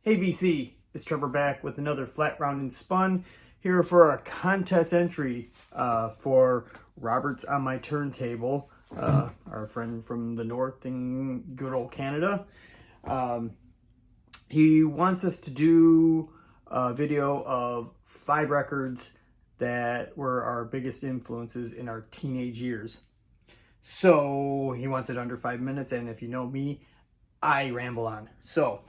Hey VC, it's Trevor back with another Flat Round and Spun here for a contest entry for Robert's on My Turntable, our friend from the north in good old Canada. He wants us to do a video of 5 records that were our biggest influences in our teenage years. So he wants it under 5 minutes, and if you know me, I ramble on. So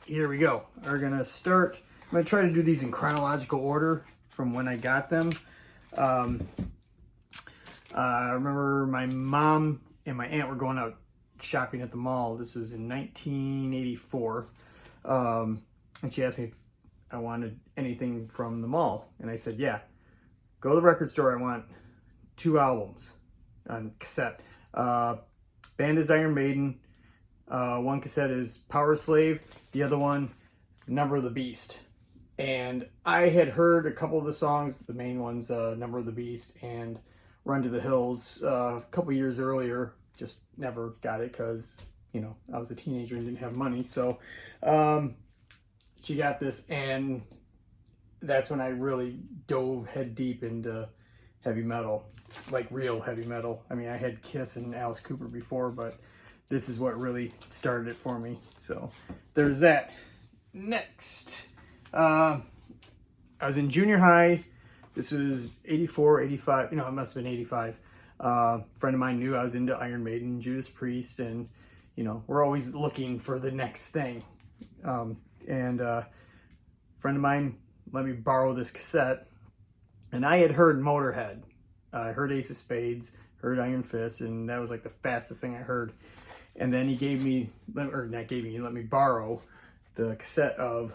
here we go. We're gonna start. I'm gonna try to do these in chronological order from when I got them. I remember my mom and my aunt were going out shopping at the mall. This was in 1984. And she asked me if I wanted anything from the mall. And I said, yeah. Go to the record store. I want 2 albums on cassette. Band is Iron Maiden. One cassette is Power Slave, the other one, Number of the Beast. And I had heard a couple of the songs, the main ones, Number of the Beast and Run to the Hills, a couple years earlier. Just never got it because, you know, I was a teenager and didn't have money. So she got this, and that's when I really dove head deep into heavy metal, like real heavy metal. I mean, I had Kiss and Alice Cooper before, but this is what really started it for me. So there's that. Next, I was in junior high. This was 84, 85. You know, it must have been 85. A friend of mine knew I was into Iron Maiden, Judas Priest, and, you know, we're always looking for the next thing. A friend of mine let me borrow this cassette, and I had heard Motorhead. I heard Ace of Spades, heard Iron Fist, and that was like the fastest thing I heard. And then he gave me, or not gave me, he let me borrow the cassette of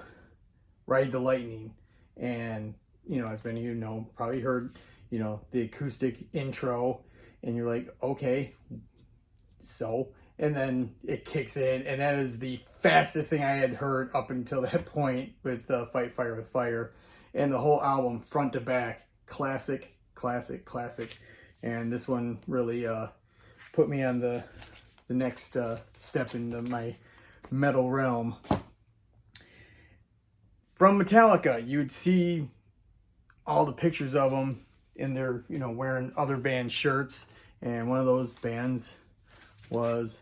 Ride the Lightning. And, you know, as many of you know, probably heard, you know, the acoustic intro, and you're like, okay, so. And then it kicks in, and that is the fastest thing I had heard up until that point with Fight Fire with Fire. And the whole album, front to back, classic, classic, classic. And this one really put me on the next step into my metal realm. From Metallica, you would see all the pictures of them in their, you know, wearing other band shirts. And one of those bands was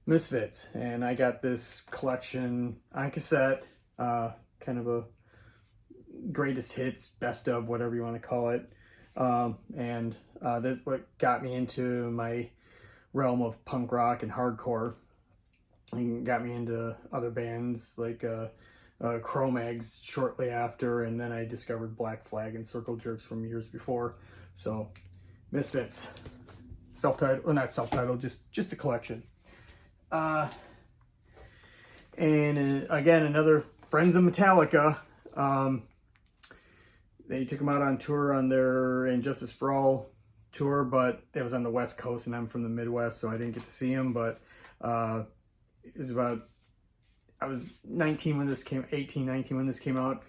Misfits. And I got this collection on cassette, kind of a greatest hits, best of, whatever you want to call it. That's what got me into my realm of punk rock and hardcore, and got me into other bands like Cro-Mags shortly after, and then I discovered Black Flag and Circle Jerks from years before. So Misfits, self-titled, or not self-titled, just the collection. Again, another Friends of Metallica. They took them out on tour on their Injustice for All tour, but it was on the West Coast, and I'm from the Midwest, so I didn't get to see him. But it was about, I was 19 when this came, 18, 19 when this came out.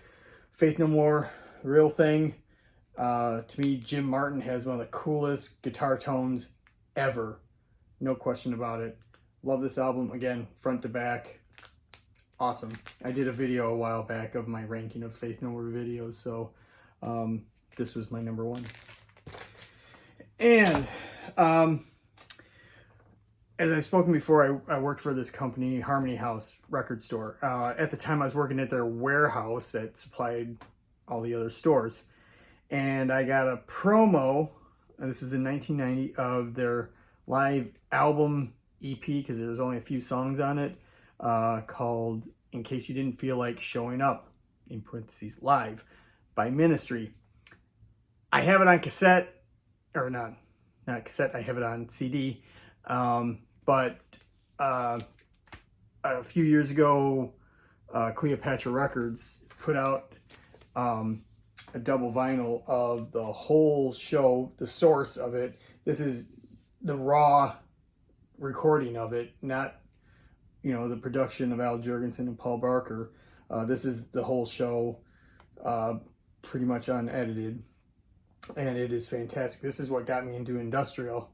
Faith No More, Real Thing. To me, Jim Martin has one of the coolest guitar tones ever. No question about it. Love this album. Again, front to back. Awesome. I did a video a while back of my ranking of Faith No More videos, so this was my number 1. And as I've spoken before, I worked for this company, Harmony House Record Store. At the time, I was working at their warehouse that supplied all the other stores. And I got a promo, and this was in 1990, of their live album EP, because there was only a few songs on it, called In Case You Didn't Feel Like Showing Up, in parentheses, live, by Ministry. I have it on cassette, or not cassette, I have it on CD. But a few years ago, Cleopatra Records put out a double vinyl of the whole show, the source of it. This is the raw recording of it, not, you know, the production of Al Jurgensen and Paul Barker. This is the whole show, pretty much unedited, and it is fantastic. This is what got me into industrial,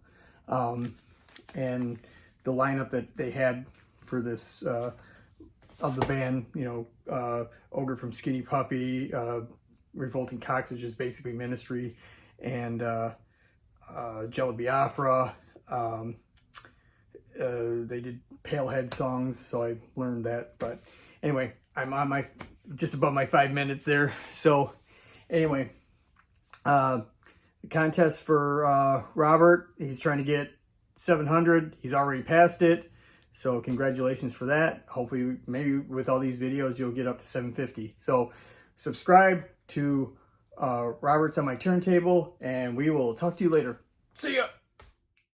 and the lineup that they had for this of the band, you know, Ogre from Skinny Puppy, Revolting Cocks, which is basically Ministry, and Jello Biafra. They did Palehead songs, so I learned that. But anyway, I'm on just about my 5 minutes there. So anyway, the contest for Robert, he's trying to get 700. He's already passed it. So congratulations for that. Hopefully, maybe with all these videos, you'll get up to 750. So subscribe to Robert's on My Turntable, and we will talk to you later. See ya!